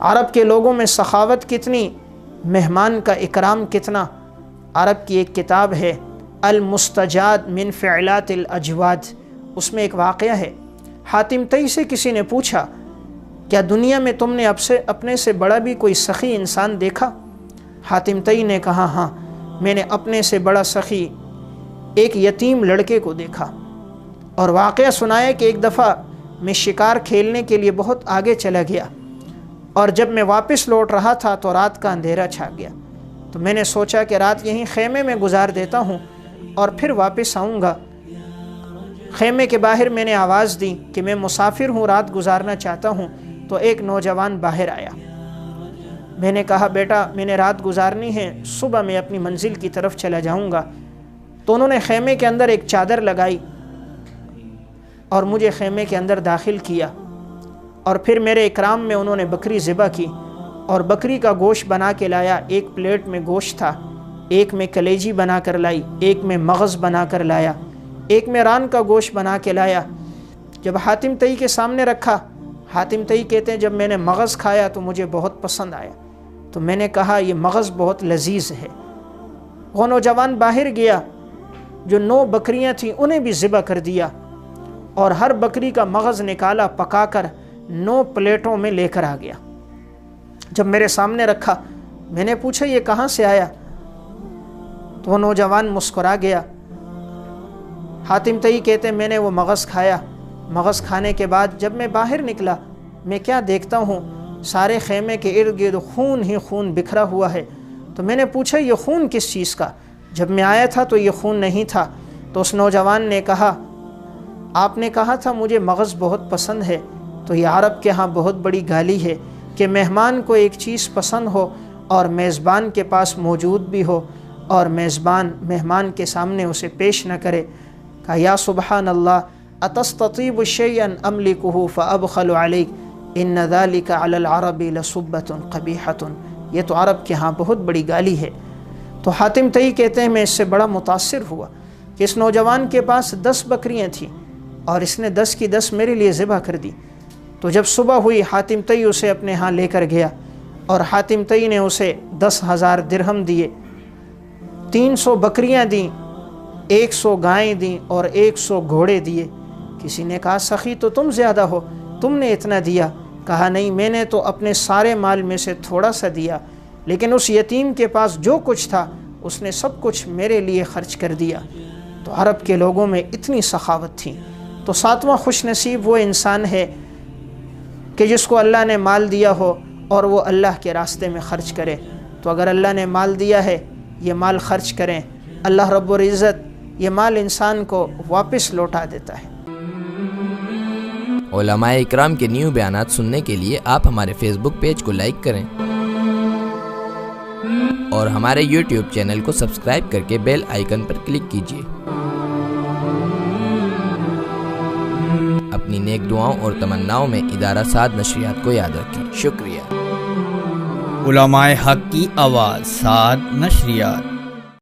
عرب کے لوگوں میں سخاوت کتنی، مہمان کا اکرام کتنا۔ عرب کی ایک کتاب ہے المستجاد من فعلات الاجواد، اس میں ایک واقعہ ہے۔ حاتم طئی سے کسی نے پوچھا کیا دنیا میں تم نے اپنے سے بڑا بھی کوئی سخی انسان دیکھا؟ حاتم طئی نے کہا ہاں، میں نے اپنے سے بڑا سخی ایک یتیم لڑکے کو دیکھا۔ اور واقعہ سنایا کہ ایک دفعہ میں شکار کھیلنے کے لیے بہت آگے چلا گیا، اور جب میں واپس لوٹ رہا تھا تو رات کا اندھیرا چھا گیا۔ تو میں نے سوچا کہ رات یہیں خیمے میں گزار دیتا ہوں اور پھر واپس آؤں گا۔ خیمے کے باہر میں نے آواز دی کہ میں مسافر ہوں، رات گزارنا چاہتا ہوں۔ تو ایک نوجوان باہر آیا۔ میں نے کہا بیٹا میں نے رات گزارنی ہے، صبح میں اپنی منزل کی طرف چلا جاؤں گا۔ تو انہوں نے خیمے کے اندر ایک چادر لگائی اور مجھے خیمے کے اندر داخل کیا، اور پھر میرے اکرام میں انہوں نے بکری ذبح کی اور بکری کا گوشت بنا کے لایا۔ ایک پلیٹ میں گوشت تھا، ایک میں کلیجی بنا کر لائی، ایک میں مغز بنا کر لایا، ایک میں ران کا گوشت بنا کے لایا۔ جب حاتم طئی کے سامنے رکھا، حاتم طئی کہتے ہیں جب میں نے مغز کھایا تو مجھے بہت پسند آیا۔ تو میں نے کہا یہ مغز بہت لذیذ ہے۔ وہ نوجوان باہر گیا، جو 9 بکریاں تھیں انہیں بھی ذبح کر دیا، اور ہر بکری کا مغز نکالا، پکا کر 9 پلیٹوں میں لے کر آ گیا۔ جب میرے سامنے رکھا، میں نے پوچھا یہ کہاں سے آیا؟ تو وہ نوجوان مسکرا گیا۔ حاتم طئی کہتے ہیں میں نے وہ مغز کھایا۔ مغز کھانے کے بعد جب میں باہر نکلا، میں کیا دیکھتا ہوں، سارے خیمے کے ارد گرد خون ہی خون بکھرا ہوا ہے۔ تو میں نے پوچھا یہ خون کس چیز کا؟ جب میں آیا تھا تو یہ خون نہیں تھا۔ تو اس نوجوان نے کہا آپ نے کہا تھا مجھے مغز بہت پسند ہے۔ تو یہ عرب کے ہاں بہت بڑی گالی ہے کہ مہمان کو ایک چیز پسند ہو اور میزبان کے پاس موجود بھی ہو، اور میزبان مہمان کے سامنے اسے پیش نہ کرے۔ کہا یا سبحان اللہ اتستطیب شیئا املکہ فابخل علیک ان ذلک علی العرب لسبۃ قبیحۃ، یہ تو عرب کے ہاں بہت بڑی گالی ہے۔ تو حاتم طئی کہتے ہیں میں اس سے بڑا متاثر ہوا کہ اس نوجوان کے پاس 10 بکریاں تھیں اور اس نے 10 کی 10 میرے لیے ذبح کر دی۔ تو جب صبح ہوئی حاتم طئی اسے اپنے ہاں لے کر گیا، اور حاتم طئی نے اسے 10,000 درہم دیے، 300 بکریاں دیں، 100 گائیں دیں اور 100 گھوڑے دیے۔ کسی نے کہا سخی تو تم زیادہ ہو، تم نے اتنا دیا۔ کہا نہیں، میں نے تو اپنے سارے مال میں سے تھوڑا سا دیا، لیکن اس یتیم کے پاس جو کچھ تھا اس نے سب کچھ میرے لیے خرچ کر دیا۔ تو عرب کے لوگوں میں اتنی سخاوت تھی۔ تو 7واں خوش نصیب وہ انسان ہے کہ جس کو اللہ نے مال دیا ہو اور وہ اللہ کے راستے میں خرچ کرے۔ تو اگر اللہ نے مال دیا ہے یہ مال خرچ کریں، اللہ رب العزت یہ مال انسان کو واپس لوٹا دیتا ہے۔ علماء اکرام کے نیو بیانات سننے کے لیے آپ ہمارے فیس بک پیج کو لائک کریں اور ہمارے یوٹیوب چینل کو سبسکرائب کر کے بیل آئیکن پر کلک کیجیے۔ اپنی نیک دعاؤں اور تمناؤں میں ادارہ سعد نشریات کو یاد رکھیں۔ شکریہ۔ علماء حق کی آواز، سعد نشریات۔